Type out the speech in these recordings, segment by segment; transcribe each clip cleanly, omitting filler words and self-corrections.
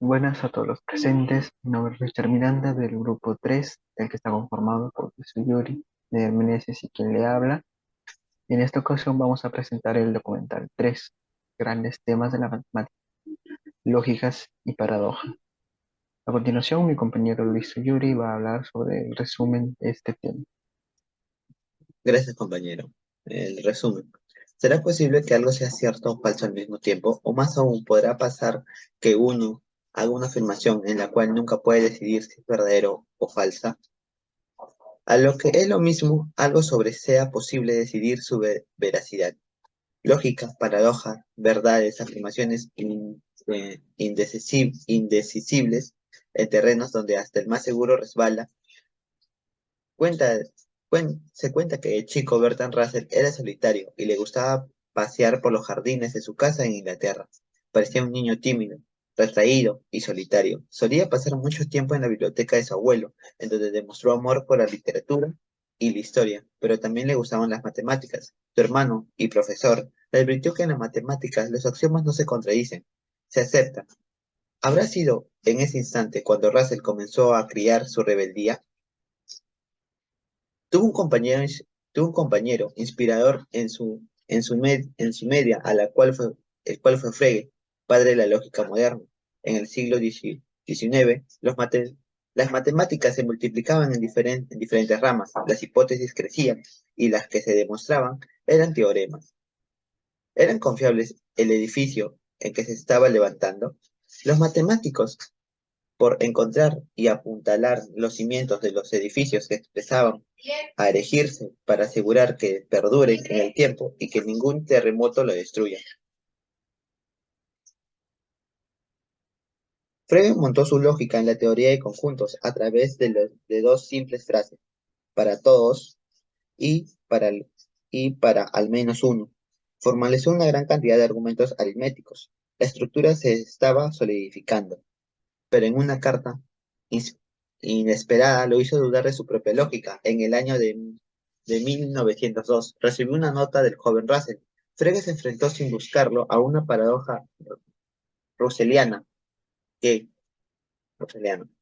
Buenas a todos los presentes. Mi nombre es Richard Miranda del grupo 3, del que está conformado por Yuri, de Meneses y quien le habla. En esta ocasión vamos a presentar el documental 3, grandes temas de la matemática, lógicas y paradoja. A continuación, mi compañero Luis Yuri va a hablar sobre el resumen de este tema. Gracias, compañero. El resumen. ¿Será posible que algo sea cierto o falso al mismo tiempo? O más aún, ¿podrá pasar que uno haga una afirmación en la cual nunca puede decidir si es verdadero o falsa? A lo que es lo mismo, algo sobre sea posible decidir su veracidad. Lógica, paradoja, verdades, afirmaciones indecisibles en terrenos donde hasta el más seguro resbala. Cuenta, Se cuenta que el chico Bertrand Russell era solitario y le gustaba pasear por los jardines de su casa en Inglaterra. Parecía un niño tímido, retraído y solitario. Solía pasar mucho tiempo en la biblioteca de su abuelo, en donde demostró amor por la literatura y la historia, pero también le gustaban las matemáticas. Su hermano y profesor le advirtió que en las matemáticas los axiomas no se contradicen, se aceptan. ¿Habrá sido en ese instante cuando Russell comenzó a criar su rebeldía? Tuvo un compañero, tuvo un compañero inspirador en su media, el cual fue Frege, padre de la lógica moderna. En el siglo XIX, las matemáticas se multiplicaban en diferentes ramas, las hipótesis crecían y las que se demostraban eran teoremas. ¿Eran confiables el edificio en que se estaba levantando? Los matemáticos por encontrar y apuntalar los cimientos de los edificios que empezaban a erigirse para asegurar que perduren en el tiempo y que ningún terremoto lo destruya. Frege montó su lógica en la teoría de conjuntos a través de dos simples frases, para todos y y para al menos uno. Formalizó una gran cantidad de argumentos aritméticos. La estructura se estaba solidificando, pero en una carta ins- inesperada lo hizo dudar de su propia lógica. En el año de 1902 recibió una nota del joven Russell. Frege se enfrentó sin buscarlo a una paradoja russelliana. ¿Qué,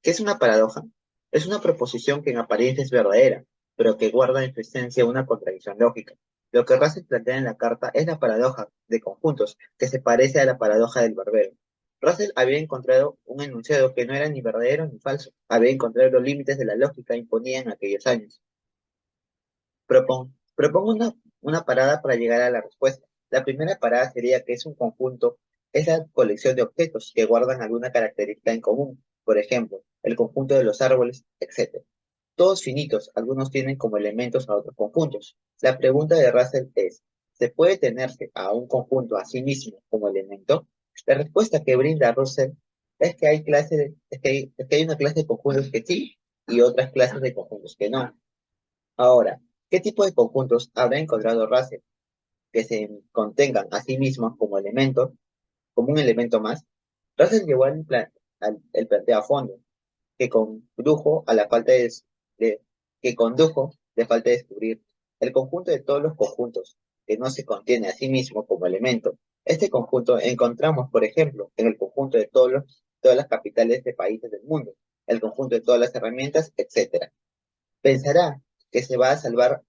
¿Qué es una paradoja? Es una proposición que en apariencia es verdadera, pero que guarda en su esencia una contradicción lógica. Lo que Russell plantea en la carta es la paradoja de conjuntos, que se parece a la paradoja del barbero. Russell había encontrado un enunciado que no era ni verdadero ni falso. Había encontrado los límites de la lógica imponida en aquellos años. Propongo una parada para llegar a la respuesta. La primera parada sería que es un conjunto, es la colección de objetos que guardan alguna característica en común. Por ejemplo, el conjunto de los árboles, etc. Todos finitos, algunos tienen como elementos a otros conjuntos. La pregunta de Russell es, ¿se puede tenerse a un conjunto a sí mismo como elemento? La respuesta que brinda Russell es que es que hay una clase de conjuntos que sí y otras clases de conjuntos que no. Ahora, ¿qué tipo de conjuntos habrá encontrado Russell que se contengan a sí mismos como elemento, como un elemento más? Russell llevó el planteo a fondo, que condujo a la de, que condujo de falta de descubrir el conjunto de todos los conjuntos, que no se contiene a sí mismo como elemento. Este conjunto encontramos, por ejemplo, en el conjunto de todas las capitales de países del mundo, el conjunto de todas las herramientas, etcétera. Pensará que se va a salvar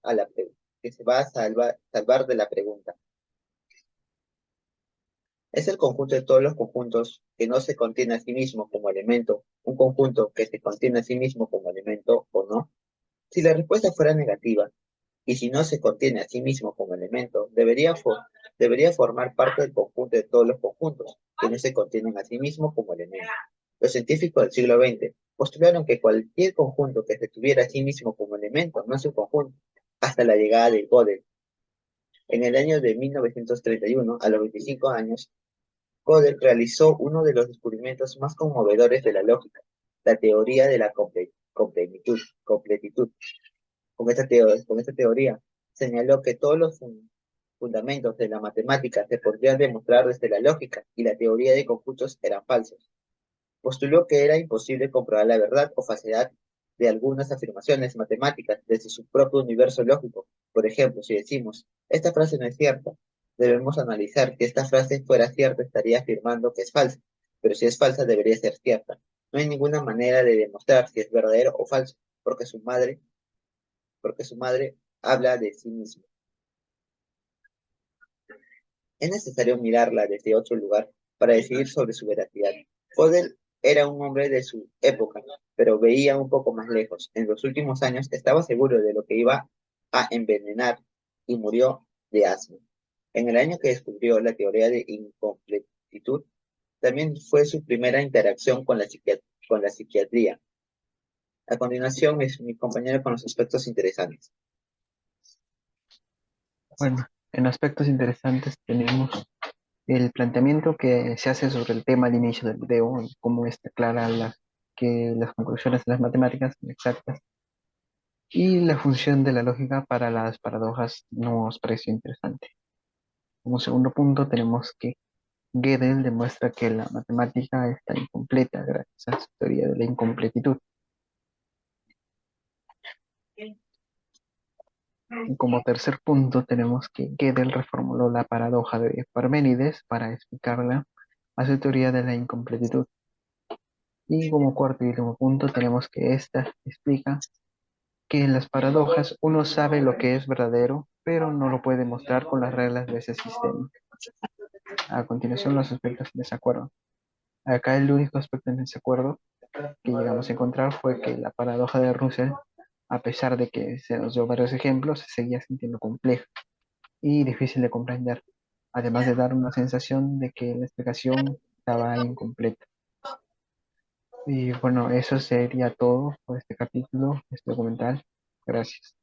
que se va a salvar de la pregunta. ¿Es el conjunto de todos los conjuntos que no se contiene a sí mismo como elemento un conjunto que se contiene a sí mismo como elemento o no? Si la respuesta fuera negativa, y si no se contiene a sí mismo como elemento, debería formar parte del conjunto de todos los conjuntos que no se contienen a sí mismo como elemento. Los científicos del siglo XX postularon que cualquier conjunto que se tuviera a sí mismo como elemento no es un conjunto, hasta la llegada de Gödel. En el año de 1931, a los 25 años, Gödel realizó uno de los descubrimientos más conmovedores de la lógica, la teoría de la completitud. Con esta teoría señaló que todos los fundamentos de la matemática se podrían demostrar desde la lógica y la teoría de conjuntos eran falsos. Postuló que era imposible comprobar la verdad o falsedad de algunas afirmaciones matemáticas desde su propio universo lógico. Por ejemplo, si decimos, esta frase no es cierta, debemos analizar que esta frase fuera cierta estaría afirmando que es falsa. pero si es falsa debería ser cierta. No hay ninguna manera de demostrar si es verdadero o falso, porque su madre habla de sí misma. Es necesario mirarla desde otro lugar para decidir sobre su veracidad. Gödel era un hombre de su época, pero veía un poco más lejos. En los últimos años estaba seguro de lo que iba a envenenar y murió de asma. En el año que descubrió la teoría de incompletitud, también fue su primera interacción con con la psiquiatría. A continuación, mi compañero con los aspectos interesantes. Bueno, en aspectos interesantes tenemos el planteamiento que se hace sobre el tema al inicio del video, y cómo está clara que las conclusiones de las matemáticas son exactas, y la función de la lógica para las paradojas nos pareció interesante. Como segundo punto tenemos que Gödel demuestra que la matemática está incompleta gracias a su teoría de la incompletitud. Y como tercer punto tenemos que Gödel reformuló la paradoja de Parménides para explicarla a su teoría de la incompletitud. Y como cuarto y último punto tenemos que esta explica que en las paradojas uno sabe lo que es verdadero, pero no lo puede mostrar con las reglas de ese sistema. A continuación, los aspectos en desacuerdo. Acá el único aspecto en desacuerdo que llegamos a encontrar fue que la paradoja de Russell, a pesar de que se nos dio varios ejemplos, se seguía sintiendo compleja y difícil de comprender, además de dar una sensación de que la explicación estaba incompleta. Y bueno, eso sería todo por este capítulo, este documental. Gracias.